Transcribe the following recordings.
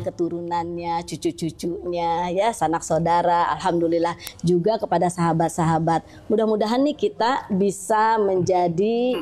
keturunannya, cucu-cucunya, ya sanak saudara, alhamdulillah juga kepada sahabat-sahabat. Mudah-mudahan nih kita bisa menjadi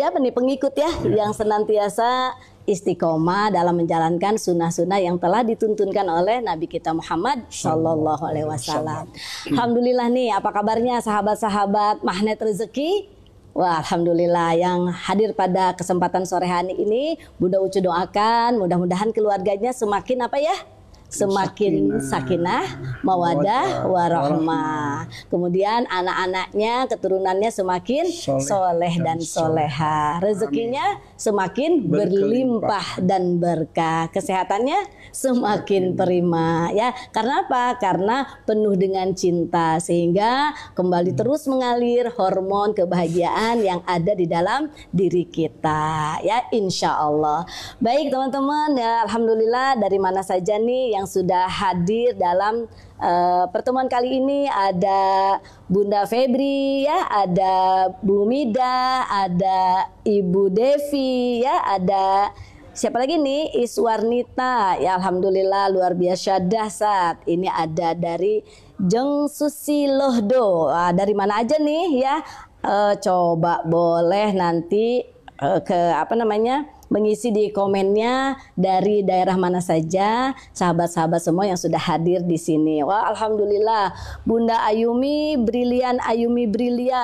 apa nih, pengikut ya, yang senantiasa istiqomah dalam menjalankan sunnah-sunnah yang telah dituntunkan oleh Nabi kita Muhammad Sallallahu Alaihi Wasallam. Alhamdulillah nih, apa kabarnya sahabat-sahabat Magnet Rezeki? Wah, alhamdulillah yang hadir pada kesempatan sore hari ini, Bunda Ucu doakan mudah-mudahan keluarganya semakin apa ya? Semakin sakinah, mawadah, warahmah. Kemudian anak-anaknya, keturunannya semakin soleh dan soleha. Rezekinya semakin berlimpah dan berkah. Kesehatannya semakin prima. Ya, karena apa? Karena penuh dengan cinta, sehingga kembali terus mengalir hormon kebahagiaan yang ada di dalam diri kita. Ya, insya Allah. Baik teman-teman, ya alhamdulillah, dari mana saja nih yang sudah hadir dalam pertemuan kali ini. Ada Bunda Febri ya, ada Bu Mida, ada Ibu Devi ya, ada siapa lagi nih, Iswarnita ya, alhamdulillah luar biasa dahsyat. Ini ada dari Jeng Susilohdo. Dari mana aja nih ya, coba boleh nanti mengisi di komennya dari daerah mana saja sahabat-sahabat semua yang sudah hadir di sini. Wah, alhamdulillah. Bunda Ayumi brilian,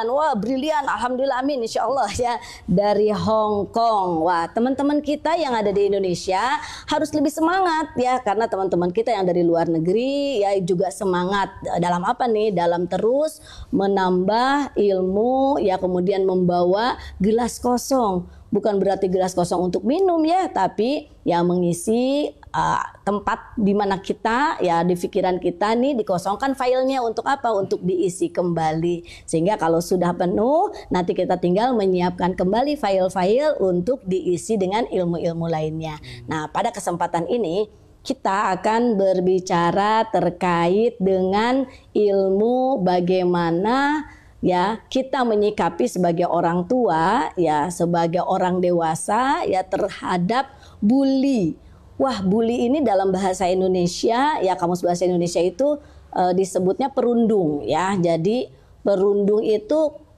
wah brilian, alhamdulillah, amin, insya Allah ya, dari Hong Kong. Wah, teman-teman kita yang ada di Indonesia harus lebih semangat ya, karena teman-teman kita yang dari luar negeri ya juga semangat dalam apa nih, dalam terus menambah ilmu ya, kemudian membawa gelas kosong. Bukan berarti gelas kosong untuk minum ya, tapi ya mengisi tempat di mana kita ya, di pikiran kita nih dikosongkan filenya untuk apa? Untuk diisi kembali. Sehingga kalau sudah penuh, nanti kita tinggal menyiapkan kembali file-file untuk diisi dengan ilmu-ilmu lainnya. Nah, pada kesempatan ini kita akan berbicara terkait dengan ilmu bagaimana ya kita menyikapi sebagai orang tua ya, sebagai orang dewasa ya, terhadap bully. Wah, bully ini dalam bahasa Indonesia ya, kamus bahasa Indonesia itu disebutnya perundung ya. Jadi perundung itu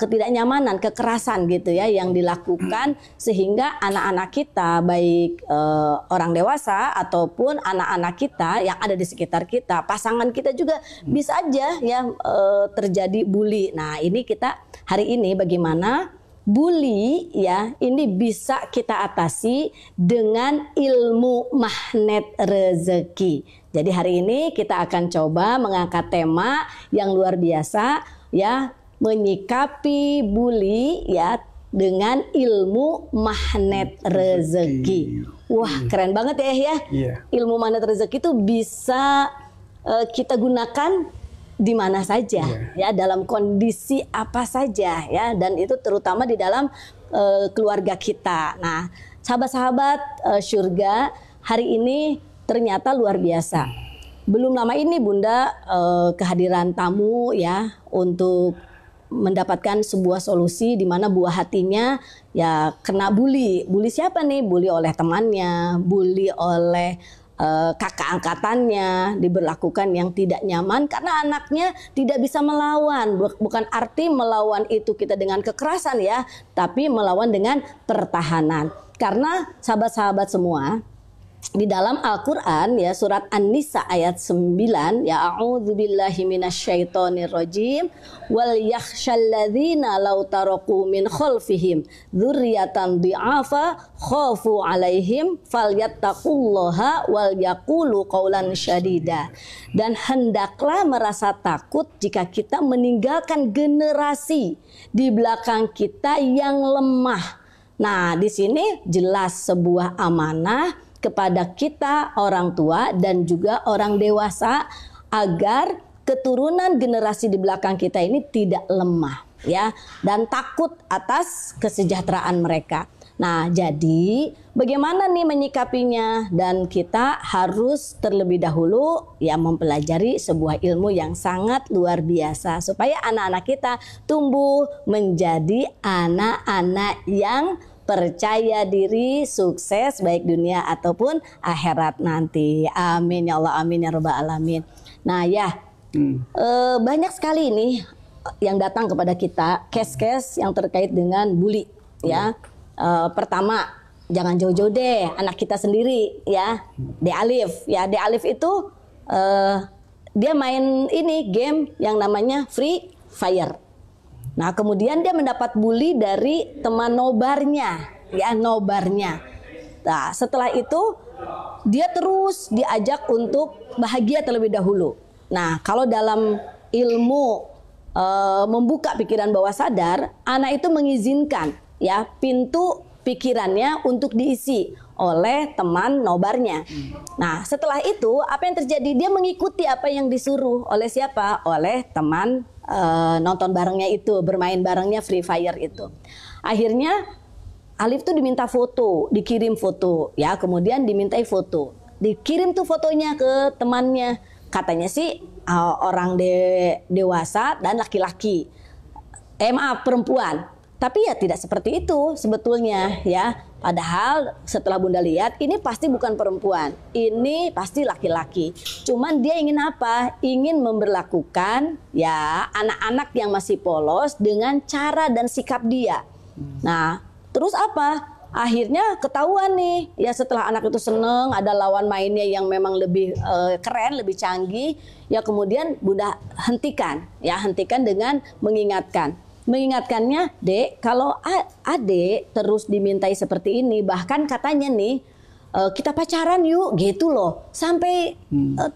ketidaknyamanan, kekerasan gitu ya, yang dilakukan sehingga anak-anak kita, baik orang dewasa ataupun anak-anak kita yang ada di sekitar kita, pasangan kita juga bisa aja ya terjadi bully. Nah, ini kita hari ini bagaimana bully ya ini bisa kita atasi dengan ilmu magnet rezeki. Jadi hari ini kita akan coba mengangkat tema yang luar biasa ya, menyikapi bully ya dengan ilmu magnet rezeki. Wah, keren banget ya. Ilmu magnet rezeki itu bisa kita gunakan di mana saja ya, dalam kondisi apa saja ya, dan itu terutama di dalam keluarga kita. Nah, sahabat-sahabat surga, hari ini ternyata luar biasa. Belum lama ini Bunda kehadiran tamu ya, untuk mendapatkan sebuah solusi di mana buah hatinya ya kena bully. Bully siapa nih? Bully oleh temannya, bully oleh kakak angkatannya, diberlakukan yang tidak nyaman karena anaknya tidak bisa melawan. Bukan arti melawan itu kita dengan kekerasan ya, tapi melawan dengan pertahanan. Karena sahabat-sahabat semua, di dalam Al-Quran ya, surat An-Nisa ayat 9 ya, a'udzubillahi minasyaitonirrajim, wal yakhshalladzina law taraku min khalfihim dzurriyyatan dhi'afa khafu alaihim falyattaqullaha wal yaqulu qaulan syadida. Dan hendaklah merasa takut jika kita meninggalkan generasi di belakang kita yang lemah. Nah, di sini jelas sebuah amanah kepada kita orang tua dan juga orang dewasa agar keturunan generasi di belakang kita ini tidak lemah ya, dan takut atas kesejahteraan mereka. Nah, jadi bagaimana nih menyikapinya? Dan kita harus terlebih dahulu ya mempelajari sebuah ilmu yang sangat luar biasa supaya anak-anak kita tumbuh menjadi anak-anak yang percaya diri, sukses baik dunia ataupun akhirat nanti. Amin ya Allah, amin ya rabbal alamin. Nah ya, banyak sekali ini yang datang kepada kita, case-case yang terkait dengan bully ya. Pertama, jangan jauh-jauh deh, anak kita sendiri ya, D Alif ya. D Alif itu dia main ini game yang namanya Free Fire. Nah, kemudian dia mendapat bully dari teman nobarnya, ya, nobarnya. Nah, setelah itu dia terus diajak untuk bahagia terlebih dahulu. Nah, kalau dalam ilmu membuka pikiran bawah sadar, anak itu mengizinkan ya pintu pikirannya untuk diisi oleh teman nobarnya. Nah, setelah itu apa yang terjadi? Dia mengikuti apa yang disuruh oleh siapa? Oleh teman nonton barengnya itu, bermain barengnya Free Fire itu. Akhirnya Alif tuh diminta foto, dikirim foto, ya, kemudian dimintai foto, dikirim tuh fotonya ke temannya. Katanya sih orang dewasa dan laki-laki, maaf, perempuan. Tapi ya tidak seperti itu sebetulnya ya. Padahal setelah Bunda lihat ini pasti bukan perempuan, ini pasti laki-laki. Cuman dia ingin apa? Ingin memberlakukan ya anak-anak yang masih polos dengan cara dan sikap dia. Nah, terus apa? Akhirnya ketahuan nih ya, setelah anak itu seneng ada lawan mainnya yang memang lebih keren, lebih canggih, ya kemudian Bunda hentikan dengan mengingatkannya, Dek, kalau Adek terus dimintai seperti ini, bahkan katanya nih kita pacaran yuk gitu loh, sampai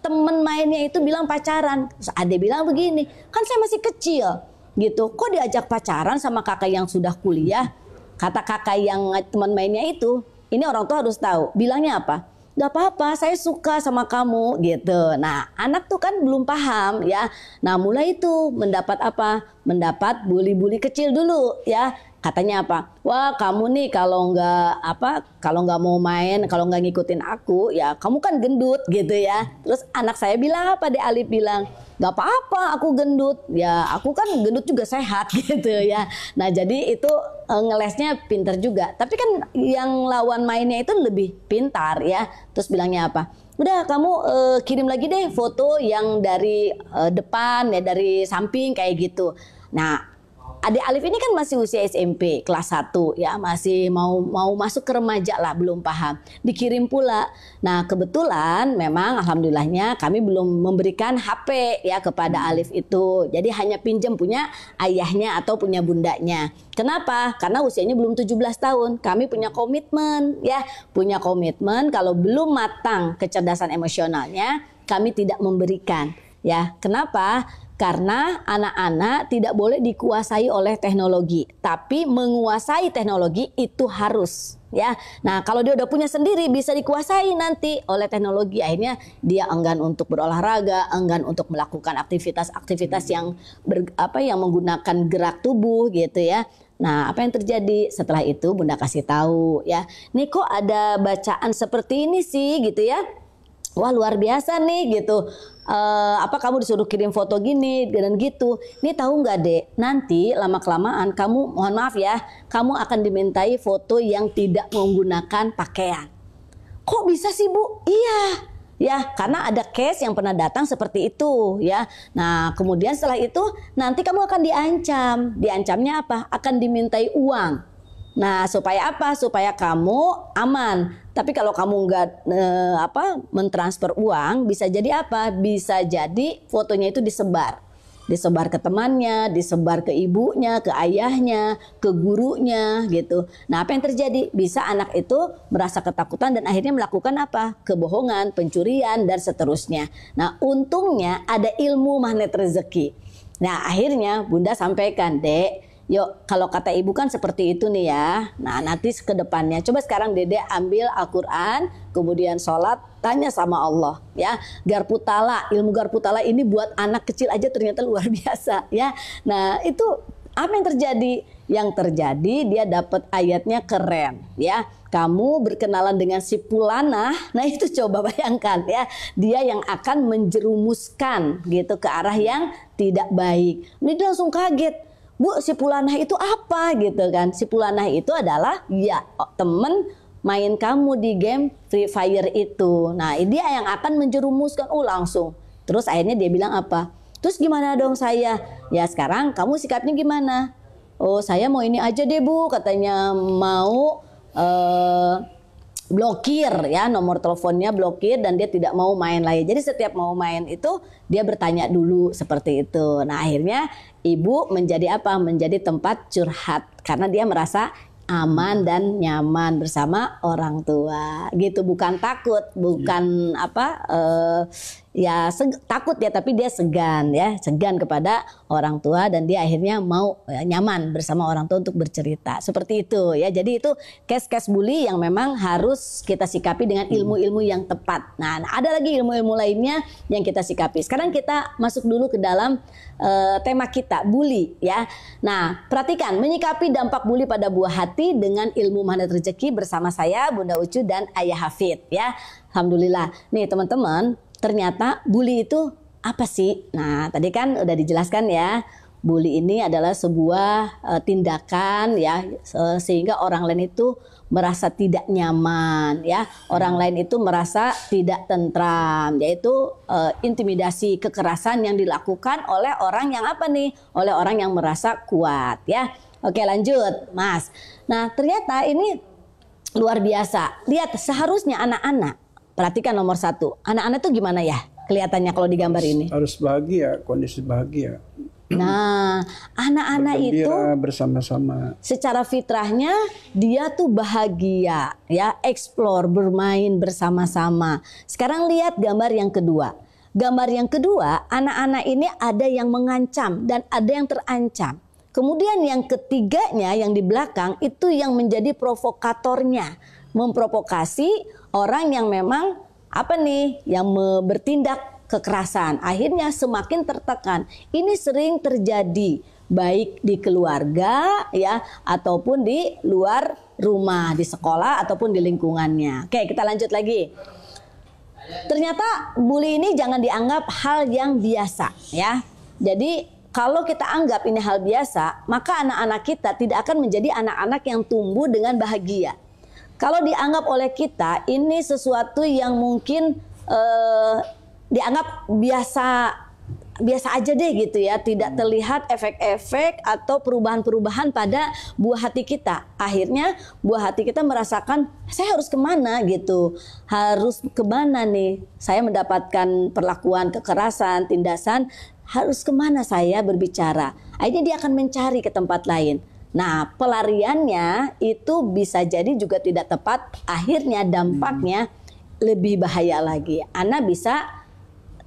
temen mainnya itu bilang pacaran. Terus Adek bilang begini, kan saya masih kecil gitu, kok diajak pacaran sama kakak yang sudah kuliah. Kata kakak yang teman mainnya itu, ini orang tua harus tahu, bilangnya apa? Gak apa-apa, saya suka sama kamu gitu. Nah, anak tuh kan belum paham ya. Nah, mulai itu mendapat apa? Mendapat bully-bully kecil dulu ya. Katanya apa? Wah, kamu nih kalau nggak mau main, kalau nggak ngikutin aku, ya kamu kan gendut gitu ya. Terus anak saya bilang apa? Dek Alif bilang, gak apa-apa, aku gendut. Ya, aku kan gendut juga sehat gitu ya. Nah, jadi itu ngelesnya pintar juga. Tapi kan yang lawan mainnya itu lebih pintar ya. Terus bilangnya apa? Udah, kamu kirim lagi deh foto yang dari depan ya, dari samping kayak gitu. Nah, Adik Alif ini kan masih usia SMP kelas 1 ya, masih mau masuk ke remaja lah, belum paham. Dikirim pula. Nah, kebetulan memang alhamdulillahnya kami belum memberikan HP ya kepada Alif itu. Jadi hanya pinjam punya ayahnya atau punya bundanya. Kenapa? Karena usianya belum 17 tahun. Kami punya komitmen ya, punya komitmen kalau belum matang kecerdasan emosionalnya, kami tidak memberikan. Ya, kenapa? Karena anak-anak tidak boleh dikuasai oleh teknologi, tapi menguasai teknologi itu harus ya. Nah, kalau dia udah punya sendiri bisa dikuasai nanti oleh teknologi. Akhirnya dia enggan untuk berolahraga, enggan untuk melakukan aktivitas-aktivitas yang yang menggunakan gerak tubuh gitu ya. Nah, apa yang terjadi setelah itu Bunda kasih tahu ya. Nih kok ada bacaan seperti ini sih gitu ya. Wah, luar biasa nih gitu. Kamu disuruh kirim foto gini dan gitu. Ini tahu nggak, Dek? Nanti lama-kelamaan kamu, mohon maaf ya, kamu akan dimintai foto yang tidak menggunakan pakaian. Kok bisa sih, Bu? Iya. Ya, karena ada case yang pernah datang seperti itu ya. Nah, kemudian setelah itu nanti kamu akan diancam. Diancamnya apa? Akan dimintai uang. Nah, supaya apa? Supaya kamu aman. Tapi kalau kamu nggak mentransfer uang, bisa jadi apa? Bisa jadi fotonya itu disebar ke temannya, disebar ke ibunya, ke ayahnya, ke gurunya gitu. Nah, apa yang terjadi? Bisa anak itu merasa ketakutan dan akhirnya melakukan apa? Kebohongan, pencurian dan seterusnya. Nah, untungnya ada ilmu magnet rezeki. Nah, akhirnya Bunda sampaikan, Dek, yuk, kalau kata ibu kan seperti itu nih ya. Nah, nanti ke depannya coba sekarang Dede ambil Al-Quran, kemudian sholat, tanya sama Allah ya. Garputala, ilmu Garputala ini buat anak kecil aja ternyata luar biasa ya. Nah, itu apa yang terjadi? Yang terjadi dia dapat ayatnya keren ya. Kamu berkenalan dengan si Pulanah. Nah, itu coba bayangkan ya. Dia yang akan menjerumuskan gitu ke arah yang tidak baik. Ini dia langsung kaget. Bu, si Pulanah itu apa gitu kan? Si Pulanah itu adalah ya temen main kamu di game Free Fire itu. Nah, dia yang akan menjerumuskan langsung. Terus akhirnya dia bilang apa? Terus gimana dong saya? Ya sekarang kamu sikapnya gimana? Oh, saya mau ini aja deh Bu, katanya mau blokir ya, nomor teleponnya blokir dan dia tidak mau main lagi. Jadi setiap mau main itu dia bertanya dulu seperti itu. Nah, akhirnya ibu menjadi apa? Menjadi tempat curhat karena dia merasa aman dan nyaman bersama orang tua gitu, bukan takut, bukan takut ya, tapi dia segan kepada orang tua dan dia akhirnya mau nyaman bersama orang tua untuk bercerita seperti itu ya. Jadi itu case-case bully yang memang harus kita sikapi dengan ilmu-ilmu yang tepat. Nah, ada lagi ilmu-ilmu lainnya yang kita sikapi. Sekarang kita masuk dulu ke dalam tema kita, bully ya. Nah, perhatikan menyikapi dampak bully pada buah hati dengan ilmu magnet rezeki bersama saya Bunda Ucu dan Ayah Hafid ya. Alhamdulillah. Nih teman-teman, ternyata bully itu apa sih? Nah, tadi kan udah dijelaskan ya. Bully ini adalah sebuah tindakan ya, sehingga orang lain itu merasa tidak nyaman ya, orang lain itu merasa tidak tentram, yaitu intimidasi, kekerasan yang dilakukan oleh orang yang apa nih? Oleh orang yang merasa kuat ya. Oke, lanjut Mas. Nah, ternyata ini luar biasa. Lihat, seharusnya anak-anak, perhatikan nomor 1, anak-anak itu gimana ya kelihatannya kalau di gambar ini? Harus bahagia, kondisi bahagia. Nah, anak-anak itu bersama-sama. Secara fitrahnya dia tuh bahagia ya, explore, bermain bersama-sama. Sekarang lihat gambar yang kedua. Gambar yang kedua, anak-anak ini ada yang mengancam dan ada yang terancam. Kemudian yang ketiganya yang di belakang itu yang menjadi provokatornya, memprovokasi orang yang memang apa nih, yang bertindak kekerasan, akhirnya semakin tertekan. Ini sering terjadi baik di keluarga ya, ataupun di luar rumah, di sekolah ataupun di lingkungannya. Oke, kita lanjut lagi. Ternyata bully ini jangan dianggap hal yang biasa ya. Jadi kalau kita anggap ini hal biasa, maka anak-anak kita tidak akan menjadi anak-anak yang tumbuh dengan bahagia. Kalau dianggap oleh kita ini sesuatu yang mungkin dianggap biasa aja deh gitu ya, tidak terlihat efek-efek atau perubahan-perubahan pada buah hati kita. Akhirnya buah hati kita merasakan, saya harus kemana gitu, harus kemana nih, saya mendapatkan perlakuan kekerasan, tindasan, harus kemana saya berbicara. Akhirnya dia akan mencari ke tempat lain. Nah, pelariannya itu bisa jadi juga tidak tepat, akhirnya dampaknya lebih bahaya lagi. Anak bisa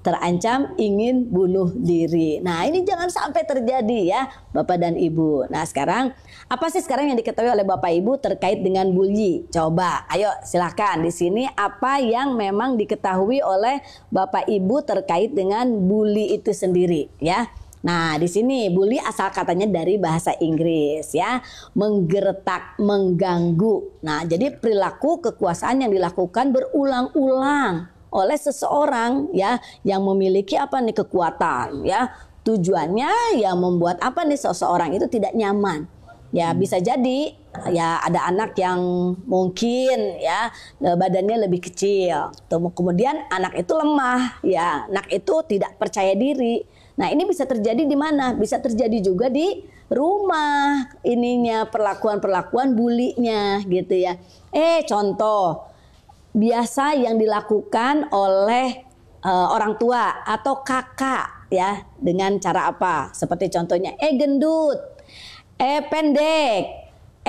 terancam ingin bunuh diri. Nah, ini jangan sampai terjadi ya Bapak dan Ibu. Nah, sekarang apa sih sekarang yang diketahui oleh Bapak Ibu terkait dengan bully? Coba, ayo silakan di sini apa yang memang diketahui oleh Bapak Ibu terkait dengan bully itu sendiri ya. Nah, di sini bully asal katanya dari bahasa Inggris ya, menggertak, mengganggu. Nah, jadi perilaku kekuasaan yang dilakukan berulang-ulang oleh seseorang ya yang memiliki apa nih, kekuatan ya. Tujuannya ya membuat apa nih, seseorang itu tidak nyaman. Ya bisa jadi ya ada anak yang mungkin ya badannya lebih kecil. Kemudian anak itu lemah ya, anak itu tidak percaya diri. Nah, ini bisa terjadi di mana? Bisa terjadi juga di rumah ininya, perlakuan-perlakuan bulinya gitu ya. Contoh biasa yang dilakukan oleh orang tua atau kakak ya, dengan cara apa? Seperti contohnya gendut, pendek,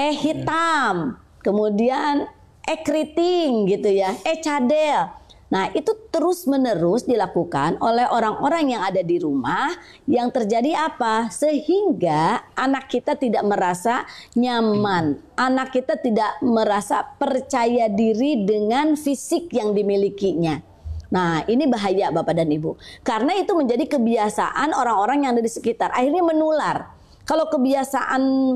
hitam, kemudian keriting gitu ya, cadel. Nah, itu terus-menerus dilakukan oleh orang-orang yang ada di rumah. Yang terjadi apa? Sehingga anak kita tidak merasa nyaman. Anak kita tidak merasa percaya diri dengan fisik yang dimilikinya. Nah, ini bahaya Bapak dan Ibu. Karena itu menjadi kebiasaan orang-orang yang ada di sekitar. Akhirnya menular. Kalau kebiasaan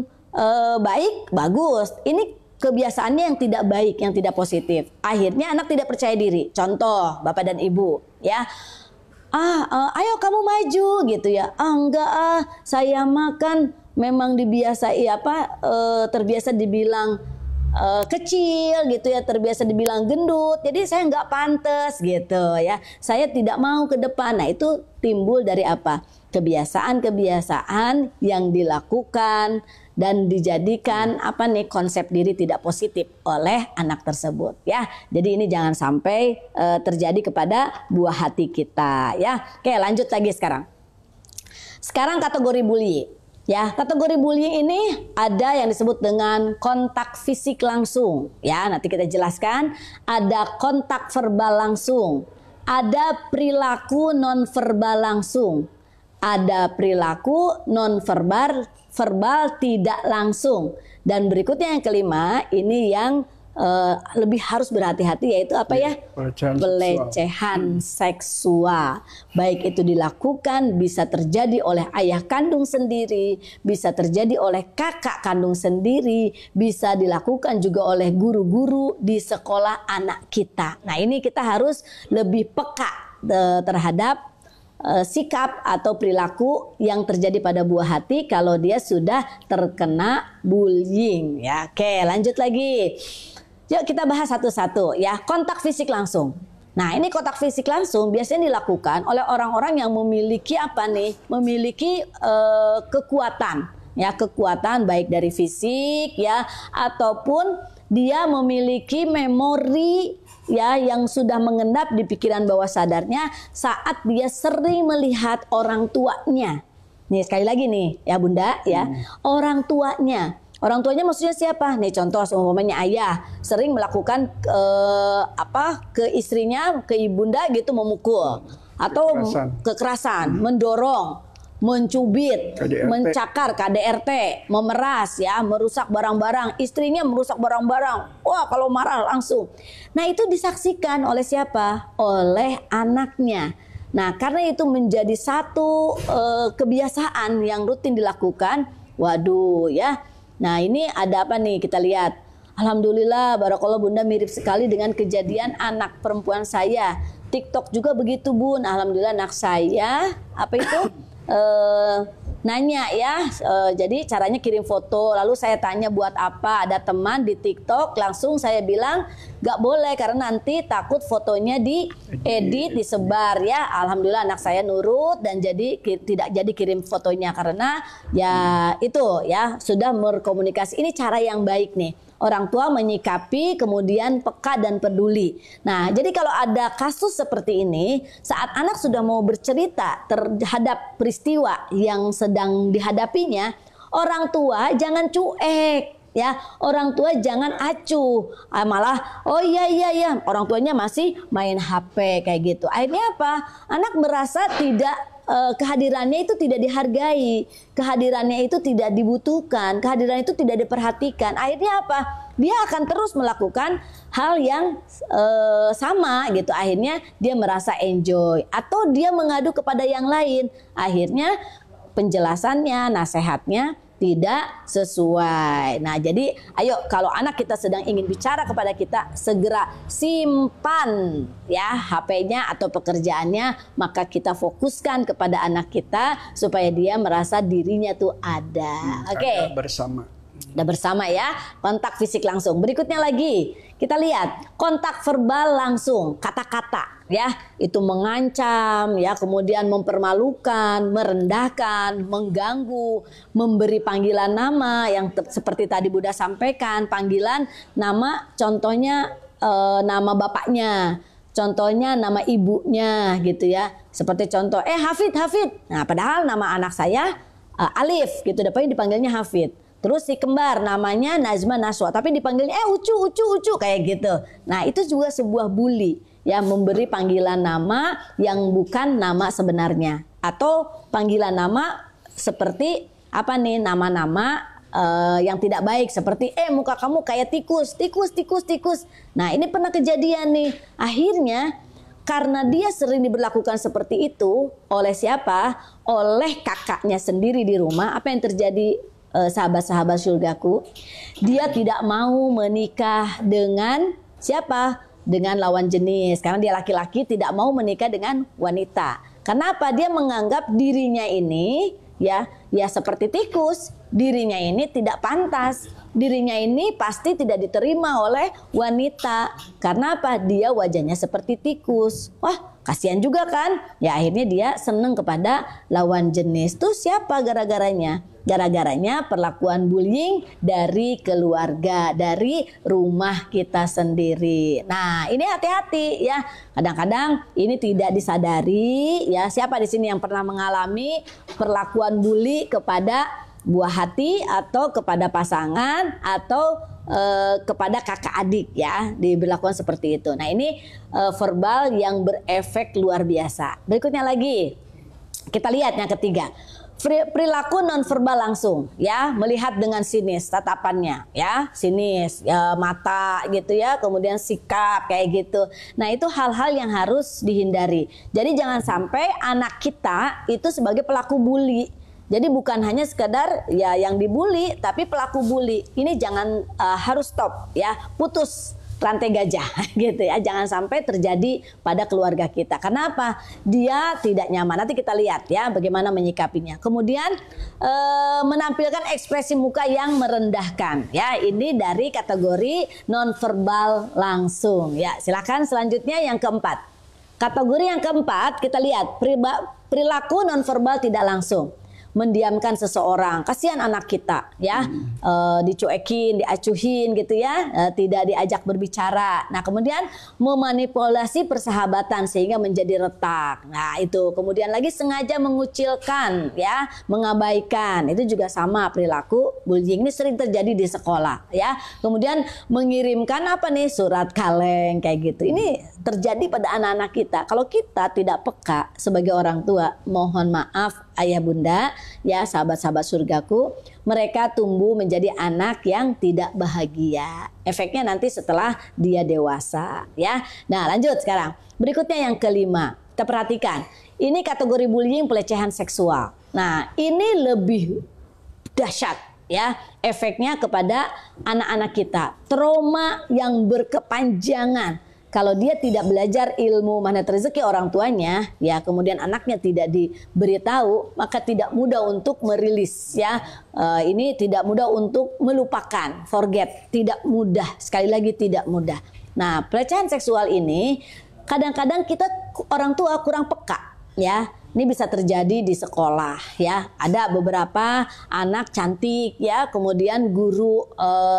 baik, bagus. Ini kebiasaannya yang tidak baik, yang tidak positif. Akhirnya anak tidak percaya diri. Contoh, Bapak dan Ibu, ya. Ayo kamu maju gitu ya. Enggak saya makan memang dibiasai terbiasa dibilang kecil gitu ya, terbiasa dibilang gendut, jadi saya nggak pantas gitu ya, saya tidak mau ke depan. Nah itu timbul dari apa? Kebiasaan-kebiasaan yang dilakukan dan dijadikan konsep diri tidak positif oleh anak tersebut ya. Jadi ini jangan sampai terjadi kepada buah hati kita ya. Oke, lanjut lagi sekarang. Sekarang kategori bully. Ya, kategori bullying ini ada yang disebut dengan kontak fisik langsung. Ya, nanti kita jelaskan. Ada kontak verbal langsung. Ada perilaku non-verbal langsung. Ada perilaku non-verbal tidak langsung. Dan berikutnya yang kelima, ini yang lebih harus berhati-hati, yaitu pelecehan seksual. Baik itu dilakukan bisa terjadi oleh ayah kandung sendiri, bisa terjadi oleh kakak kandung sendiri, bisa dilakukan juga oleh guru-guru di sekolah anak kita. Nah ini kita harus lebih peka terhadap sikap atau perilaku yang terjadi pada buah hati kalau dia sudah terkena bullying ya. Oke, lanjut lagi. Yuk kita bahas satu-satu ya. Kontak fisik langsung. Nah ini kontak fisik langsung biasanya dilakukan oleh orang-orang yang memiliki memiliki kekuatan ya, kekuatan baik dari fisik ya, ataupun dia memiliki memori ya yang sudah mengendap di pikiran bawah sadarnya saat dia sering melihat orang tuanya. Nih sekali lagi nih ya Bunda ya, orang tuanya. Orang tuanya maksudnya siapa? Nih contoh umpamanya ayah sering melakukan ke istrinya, ke ibunda gitu, memukul atau kekerasan, mendorong, mencubit, KDRT. Mencakar, KDRT, memeras ya, merusak barang-barang, istrinya merusak barang-barang. Wah, kalau marah langsung. Nah, itu disaksikan oleh siapa? Oleh anaknya. Nah, karena itu menjadi satu kebiasaan yang rutin dilakukan. Waduh ya. Nah ini ada apa nih, kita lihat. Alhamdulillah, barakallah Bunda, mirip sekali dengan kejadian anak perempuan saya. TikTok juga begitu Bun. Alhamdulillah anak saya nanya ya, jadi caranya kirim foto, lalu saya tanya buat apa, ada teman di TikTok, langsung saya bilang gak boleh karena nanti takut fotonya diedit, disebar ya. Alhamdulillah anak saya nurut dan tidak jadi kirim fotonya karena ya itu ya sudah berkomunikasi. Ini cara yang baik nih. Orang tua menyikapi, kemudian peka dan peduli. Nah, jadi kalau ada kasus seperti ini, saat anak sudah mau bercerita terhadap peristiwa yang sedang dihadapinya, orang tua jangan cuek. Ya, orang tua jangan acuh, malah oh iya, orang tuanya masih main HP kayak gitu. Akhirnya apa? Anak merasa kehadirannya itu tidak dihargai, kehadirannya itu tidak dibutuhkan, kehadiran itu tidak diperhatikan. Akhirnya apa? Dia akan terus melakukan hal yang sama gitu. Akhirnya dia merasa enjoy atau dia mengadu kepada yang lain. Akhirnya penjelasannya, nasihatnya tidak sesuai. Nah, jadi ayo kalau anak kita sedang ingin bicara kepada kita, segera simpan ya HP-nya atau pekerjaannya, maka kita fokuskan kepada anak kita supaya dia merasa dirinya tuh ada. Oke. Bersama. Udah bersama ya, kontak fisik langsung. Berikutnya lagi, kita lihat kontak verbal langsung, kata-kata ya, itu mengancam ya, kemudian mempermalukan, merendahkan, mengganggu, memberi panggilan nama yang seperti tadi Bunda sampaikan, panggilan nama, contohnya nama bapaknya, contohnya nama ibunya gitu ya, seperti contoh Hafid. Nah padahal nama anak saya Alif gitu, tapi dipanggilnya Hafid. Terus si kembar namanya Nazma Naswa, tapi dipanggilnya Ucu kayak gitu. Nah itu juga sebuah bully ya, memberi panggilan nama yang bukan nama sebenarnya, atau panggilan nama seperti apa nih, nama-nama yang tidak baik seperti muka kamu kayak tikus. Nah ini pernah kejadian nih. Akhirnya karena dia sering diberlakukan seperti itu oleh siapa? Oleh kakaknya sendiri di rumah. Apa yang terjadi? Sahabat-sahabat surgaku, dia tidak mau menikah dengan siapa? Dengan lawan jenis, karena dia laki-laki tidak mau menikah dengan wanita. Kenapa? Dia menganggap dirinya ini ya ya seperti tikus, dirinya ini tidak pantas, dirinya ini pasti tidak diterima oleh wanita. Karena apa? Dia wajahnya seperti tikus. Wah, kasihan juga kan? Ya akhirnya dia seneng kepada lawan jenis. Tuh siapa gara-garanya? Gara-garanya perlakuan bullying dari keluarga, dari rumah kita sendiri. Nah, ini hati-hati ya. Kadang-kadang ini tidak disadari ya. Siapa di sini yang pernah mengalami perlakuan bully kepada buah hati atau kepada pasangan atau kepada kakak adik ya, diberlakukan seperti itu. Nah, ini verbal yang berefek luar biasa. Berikutnya lagi. Kita lihat yang ketiga. Perilaku nonverbal langsung ya, melihat dengan sinis tatapannya ya, sinis ya, mata gitu ya, kemudian sikap kayak gitu. Nah, itu hal-hal yang harus dihindari. Jadi jangan sampai anak kita itu sebagai pelaku bully. Jadi bukan hanya sekadar ya yang dibully, tapi pelaku bully. Ini jangan harus stop ya, putus rantai gajah gitu ya, jangan sampai terjadi pada keluarga kita. Kenapa? Dia tidak nyaman. Nanti kita lihat ya bagaimana menyikapinya. Kemudian menampilkan ekspresi muka yang merendahkan ya, ini dari kategori nonverbal langsung ya. Silakan selanjutnya yang keempat. Kategori yang keempat kita lihat perilaku nonverbal tidak langsung. Mendiamkan seseorang, kasihan anak kita ya, dicuekin, diacuhin gitu ya, tidak diajak berbicara. Nah, kemudian memanipulasi persahabatan sehingga menjadi retak. Nah, itu kemudian lagi sengaja mengucilkan ya, mengabaikan, itu juga sama perilaku bullying. Ini sering terjadi di sekolah ya. Kemudian mengirimkan apa nih, surat kaleng kayak gitu. Ini terjadi pada anak-anak kita. Kalau kita tidak peka sebagai orang tua, mohon maaf ayah bunda ya, sahabat-sahabat surgaku, mereka tumbuh menjadi anak yang tidak bahagia. Efeknya nanti setelah dia dewasa ya. Nah, lanjut sekarang. Berikutnya yang kelima. Kita perhatikan. Ini kategori bullying pelecehan seksual. Nah, ini lebih dahsyat ya, efeknya kepada anak-anak kita. Trauma yang berkepanjangan. Kalau dia tidak belajar ilmu magnet rezeki orang tuanya, ya kemudian anaknya tidak diberitahu, maka tidak mudah untuk merilis ya. Ini tidak mudah untuk melupakan, forget, tidak mudah. Sekali lagi tidak mudah. Nah, pelecehan seksual ini kadang-kadang kita orang tua kurang peka ya. Ini bisa terjadi di sekolah ya. Ada beberapa anak cantik ya, kemudian guru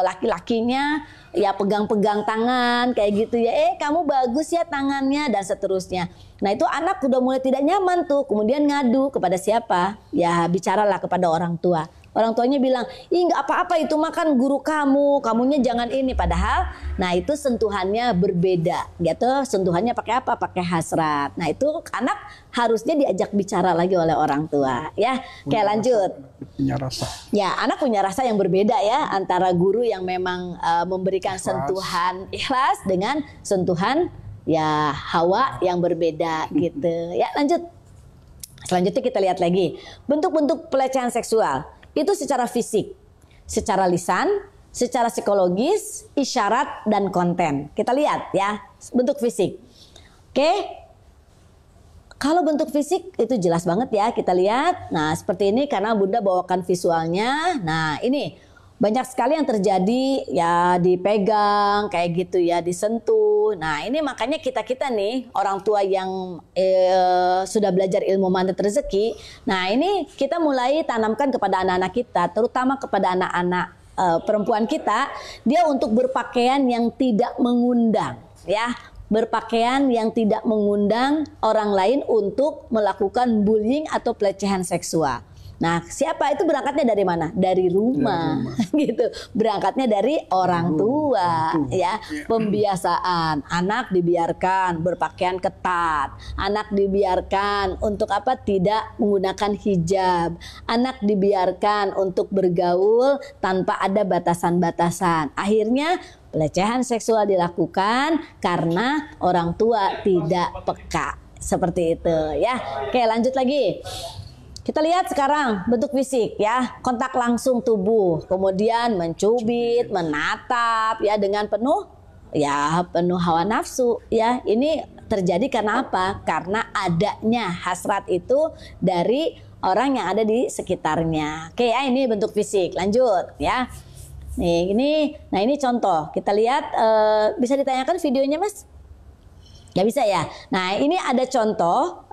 laki-lakinya ya pegang-pegang tangan kayak gitu ya. Kamu bagus ya tangannya dan seterusnya. Nah, itu anak udah mulai tidak nyaman tuh. Kemudian ngadu kepada siapa? Ya bicaralah kepada orang tua. Orang tuanya bilang, ih nggak apa-apa itu makan guru kamu, kamunya jangan ini. Padahal, nah itu sentuhannya berbeda, gitu. Sentuhannya pakai apa? Pakai hasrat. Nah itu anak harusnya diajak bicara lagi oleh orang tua, ya. Kayak lanjut. Punya rasa. Ya, anak punya rasa yang berbeda ya antara guru yang memang memberikan sentuhan ikhlas dengan sentuhan ya hawa yang berbeda, gitu. Ya lanjut. Selanjutnya kita lihat lagi bentuk-bentuk pelecehan seksual. Itu secara fisik, secara lisan, secara psikologis, isyarat, dan konten. Kita lihat ya, bentuk fisik. Oke, kalau bentuk fisik itu jelas banget ya, kita lihat. Nah, seperti ini karena Bunda bawakan visualnya. Nah, ini banyak sekali yang terjadi ya, dipegang kayak gitu ya, disentuh. Nah, ini makanya kita-kita nih orang tua yang sudah belajar ilmu magnet rezeki. Nah, ini kita mulai tanamkan kepada anak-anak kita, terutama kepada anak-anak perempuan kita, dia untuk berpakaian yang tidak mengundang ya. Berpakaian yang tidak mengundang orang lain untuk melakukan bullying atau pelecehan seksual. Nah, siapa itu berangkatnya dari mana? Dari rumah, gitu. Berangkatnya dari orang tua, ya. Pembiasaan, anak dibiarkan berpakaian ketat, anak dibiarkan untuk apa? Tidak menggunakan hijab, anak dibiarkan untuk bergaul tanpa ada batasan-batasan. Akhirnya pelecehan seksual dilakukan karena orang tua tidak peka. Seperti itu, ya. Oke, lanjut lagi. Kita lihat sekarang bentuk fisik ya, kontak langsung tubuh, kemudian mencubit, menatap ya dengan penuh hawa nafsu ya. Ini terjadi karena apa? Karena adanya hasrat itu dari orang yang ada di sekitarnya. Oke ya, ini bentuk fisik. Lanjut ya. Nih ini, nah ini contoh. Kita lihat, bisa ditanyakan videonya Mas? Gak bisa ya. Nah ini ada contoh.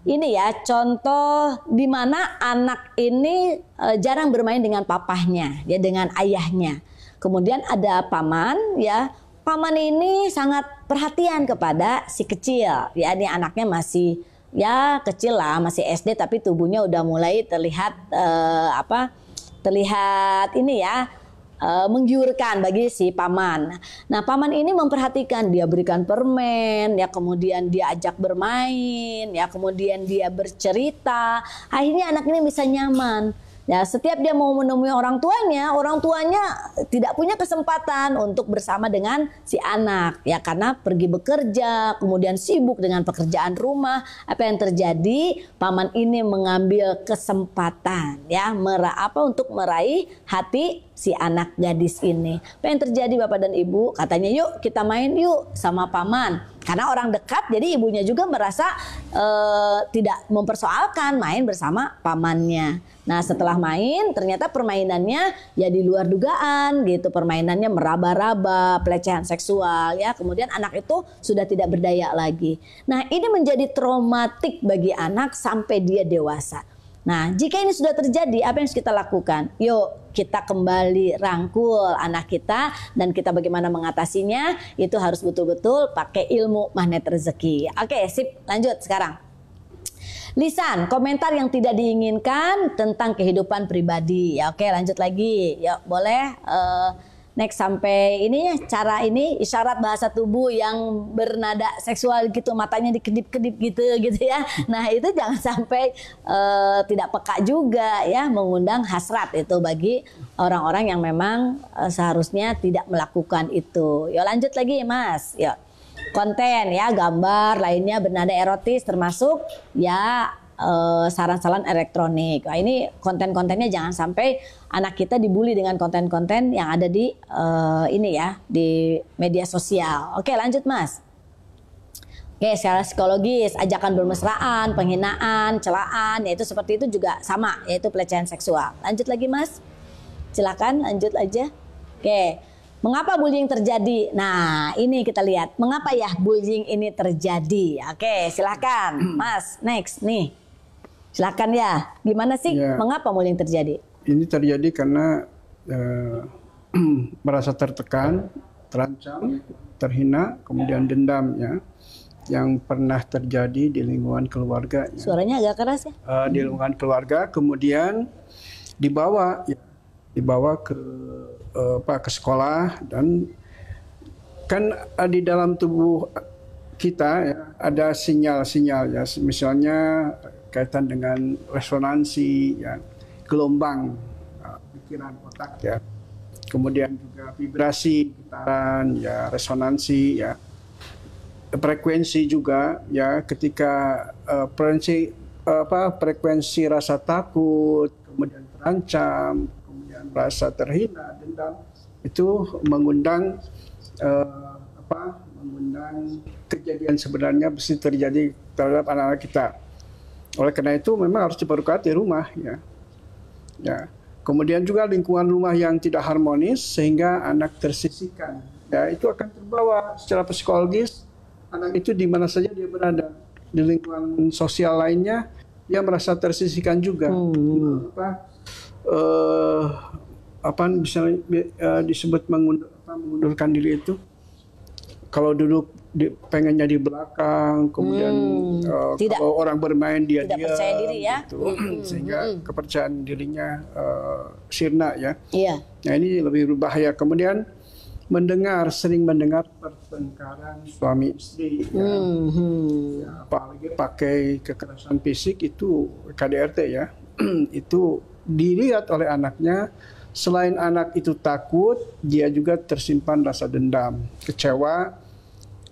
Ini ya contoh di mana anak ini jarang bermain dengan papahnya, ya dengan ayahnya. Kemudian ada paman, ya paman ini sangat perhatian kepada si kecil. Ya ini anaknya masih ya kecil lah, masih SD tapi tubuhnya udah mulai terlihat terlihat ini ya. Menggiurkan bagi si paman. Nah, paman ini memperhatikan, dia berikan permen, ya kemudian dia ajak bermain, ya kemudian dia bercerita. Akhirnya anak ini bisa nyaman. Ya, setiap dia mau menemui orang tuanya tidak punya kesempatan untuk bersama dengan si anak, ya karena pergi bekerja, kemudian sibuk dengan pekerjaan rumah. Apa yang terjadi? Paman ini mengambil kesempatan, ya, untuk meraih hati si anak gadis ini. Apa yang terjadi Bapak dan Ibu? Katanya yuk kita main yuk sama paman. Karena orang dekat, jadi ibunya juga merasa tidak mempersoalkan main bersama pamannya. Nah setelah main, ternyata permainannya ya di luar dugaan gitu. Permainannya meraba-raba, pelecehan seksual ya. Kemudian anak itu sudah tidak berdaya lagi. Nah ini menjadi traumatik bagi anak sampai dia dewasa. Nah jika ini sudah terjadi, apa yang harus kita lakukan? Yuk kita kembali rangkul anak kita, dan kita bagaimana mengatasinya itu harus betul-betul pakai ilmu magnet rezeki. Oke sip, lanjut sekarang. Lisan, komentar yang tidak diinginkan tentang kehidupan pribadi. Ya oke, lanjut lagi. Ya boleh next sampai ini cara ini isyarat bahasa tubuh yang bernada seksual gitu, matanya dikedip-kedip gitu ya. Nah, itu jangan sampai tidak peka juga ya, mengundang hasrat itu bagi orang-orang yang memang seharusnya tidak melakukan itu. Yuk lanjut lagi Mas. Yuk. Konten ya, gambar lainnya bernada erotis termasuk ya saran-saran elektronik. Nah, ini konten-kontennya jangan sampai anak kita dibully dengan konten-konten yang ada di ini ya, di media sosial. Oke, lanjut Mas. Oke, secara psikologis, ajakan bermesraan, penghinaan, celaan, yaitu seperti itu juga sama, yaitu pelecehan seksual. Lanjut lagi Mas. Silakan lanjut aja. Oke. Mengapa bullying terjadi? Nah, ini kita lihat. Mengapa ya bullying ini terjadi? Oke, silakan, Mas. Next, nih. Silakan ya. Gimana sih? Ya. Mengapa bullying terjadi? Ini terjadi karena merasa tertekan, terancam, terhina, kemudian dendam ya, yang pernah terjadi di lingkungan keluarga. Suaranya agak keras ya? Di lingkungan keluarga, kemudian dibawa ke sekolah, dan kan di dalam tubuh kita ya, ada sinyal-sinyal ya, misalnya kaitan dengan resonansi ya, gelombang pikiran otak ya, kemudian juga vibrasi getaran ya, resonansi ya, frekuensi juga ya, ketika frekuensi rasa takut, kemudian terancam, merasa terhina, dendam, itu mengundang kejadian sebenarnya mesti terjadi terhadap anak-anak kita. Oleh karena itu memang harus diperkuat di rumah ya. Ya. Kemudian juga lingkungan rumah yang tidak harmonis sehingga anak tersisihkan. Ya, itu akan terbawa secara psikologis. Anak itu di mana saja dia berada, di lingkungan sosial lainnya dia merasa tersisihkan juga. Misalnya disebut mengundurkan diri itu, kalau duduk pengennya di belakang, kemudian kalau orang bermain dia tidak percaya diri ya, gitu. Sehingga kepercayaan dirinya sirna ya. Iya. Nah ini lebih berbahaya. Kemudian sering mendengar pertengkaran suami istri ya. Ya, apalagi pakai kekerasan fisik, itu KDRT ya. Itu dilihat oleh anaknya. Selain anak itu takut, dia juga tersimpan rasa dendam, kecewa.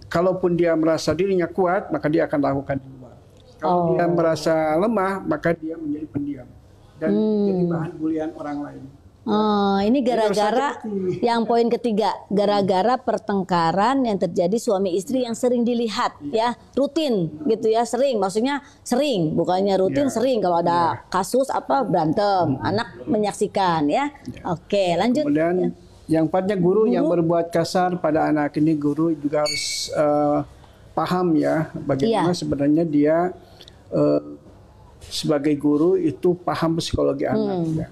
Kalaupun dia merasa dirinya kuat, maka dia akan lakukan di luar. Kalau dia merasa lemah, maka dia menjadi pendiam dan jadi bahan bulian orang lain. Ini gara-gara yang poin ketiga, gara-gara pertengkaran yang terjadi suami istri yang sering dilihat ya, rutin gitu ya, sering, maksudnya sering, bukannya rutin, sering kalau ada kasus apa berantem, anak menyaksikan ya. Oke, lanjut. Kemudian yang empatnya guru yang berbuat kasar pada anak ini, guru juga harus paham ya bagaimana sebenarnya dia sebagai guru itu paham psikologi anak.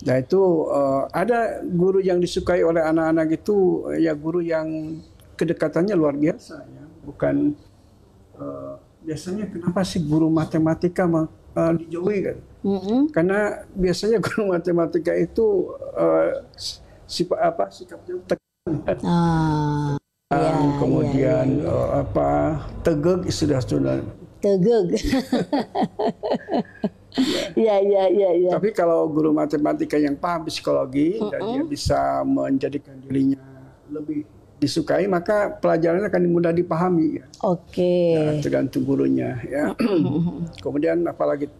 Nah itu ada guru yang disukai oleh anak-anak itu ya guru yang kedekatannya luar biasa ya. Bukan biasanya kenapa sih guru matematika dijauhi kan? Karena biasanya guru matematika itu sikapnya tekan. Kemudian tegeg sudah tegeg. Ya. Tapi kalau guru matematika yang paham psikologi dan dia bisa menjadikan dirinya lebih disukai, maka pelajarannya akan mudah dipahami. Ya. Ya, tergantung gurunya. Ya. Kemudian apalagi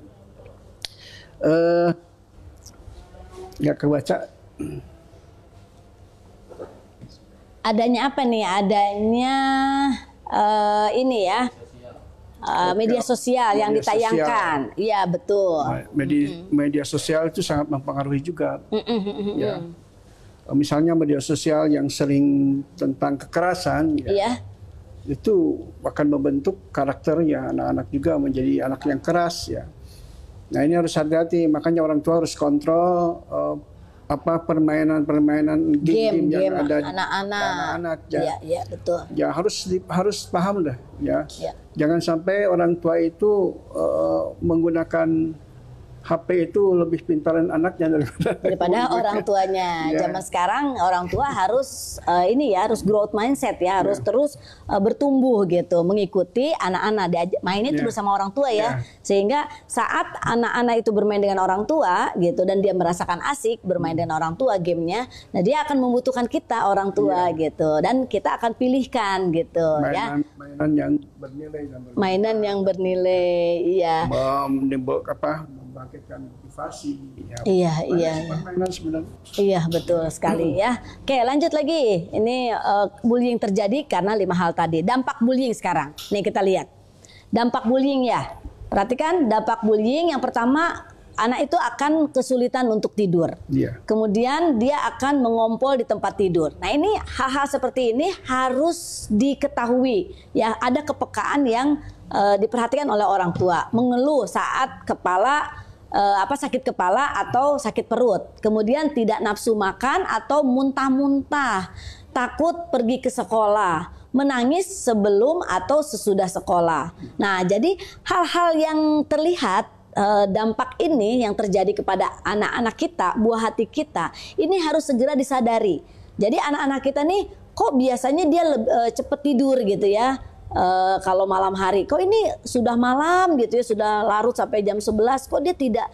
nggak kebaca. Adanya apa nih? Adanya ini ya. Media sosial yang ditayangkan, iya betul. Media sosial itu sangat mempengaruhi juga. Ya. Misalnya media sosial yang sering tentang kekerasan, itu akan membentuk karakternya anak-anak juga menjadi anak yang keras ya. Nah ini harus hati-hati, makanya orang tua harus kontrol permainan game yang ada anak-anak ya. Iya, betul. Ya harus paham dah ya. Jangan sampai orang tua itu menggunakan HP itu lebih pintaran anaknya daripada orang tuanya. Zaman sekarang orang tua harus harus growth mindset ya, harus terus bertumbuh gitu, mengikuti anak-anak, mainnya itu bersama orang tua ya. Sehingga saat anak-anak itu bermain dengan orang tua gitu dan dia merasakan asik bermain dengan orang tua gamenya, nah dia akan membutuhkan kita orang tua gitu, dan kita akan pilihkan gitu mainan yang bernilai mainan yang bernilai, iya. Membangkitkan motivasi. Iya. Permainan sebenarnya. Iya betul sekali ya. Oke, lanjut lagi. Ini bullying terjadi karena 5 hal tadi. Dampak bullying sekarang. Nih kita lihat. Dampak bullying ya. Perhatikan dampak bullying yang pertama, anak itu akan kesulitan untuk tidur. Kemudian dia akan mengompol di tempat tidur. Nah ini hal-hal seperti ini harus diketahui. Ya ada kepekaan yang diperhatikan oleh orang tua. Mengeluh saat sakit kepala atau sakit perut. Kemudian tidak nafsu makan atau muntah-muntah. Takut pergi ke sekolah. Menangis sebelum atau sesudah sekolah. Nah jadi hal-hal yang terlihat dampak ini yang terjadi kepada anak-anak kita, buah hati kita, ini harus segera disadari. Jadi anak-anak kita nih kok biasanya dia cepet tidur gitu ya. Kalau malam hari, kok ini sudah malam gitu ya, sudah larut sampai jam 11, kok dia tidak